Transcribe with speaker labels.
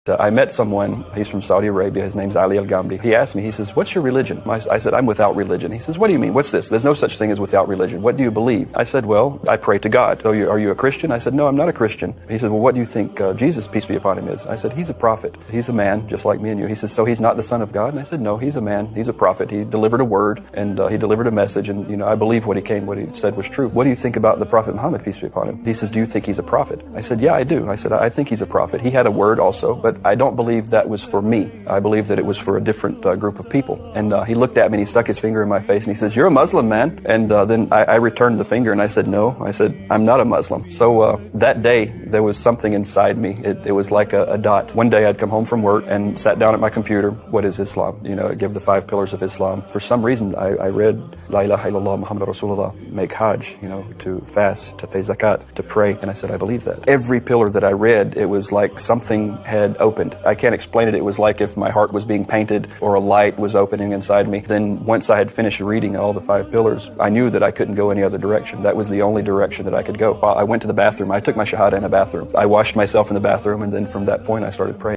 Speaker 1: I met someone, he's from Saudi Arabia, his name's Ali Al-Ghamdi. He asked me, he says, what's your religion? I said, I'm without religion. He says, what do you mean? What's this? There's no such thing as without religion. What do you believe? I said, well, I pray to God. So are you a Christian? I said, no, I'm not a Christian. He said, well, what do you think Jesus, peace be upon him, is? I said, he's a prophet. He's a man, just like me and you. He says, so he's not the son of God? And I said, no, he's a man. He's a prophet. He delivered a word, and he delivered a message, and, I believe what he said was true. What do you think about the Prophet Muhammad, peace be upon him? He says, do you think he's a prophet? I said, yeah, I do. I said, I think he's a prophet. He had a word also, but I don't believe that was for me. I believe that it was for a different group of people. And he looked at me and he stuck his finger in my face and he says, you're a Muslim, man. And then I returned the finger and I said, no. I said, I'm not a Muslim. So that day, there was something inside me. It was like a dot. One day I'd come home from work and sat down at my computer. What is Islam? Give the 5 pillars of Islam. For some reason, I read La ilaha illallah Muhammad Rasulullah, make Hajj, to fast, to pay zakat, to pray. And I said, I believe that. Every pillar that I read, it was like something had opened. I can't explain it. It was like if my heart was being painted or a light was opening inside me. Then once I had finished reading all the 5 pillars, I knew that I couldn't go any other direction. That was the only direction that I could go. I went to the bathroom. I took my shahada in a bathroom. I washed myself in the bathroom, and then from that point I started praying.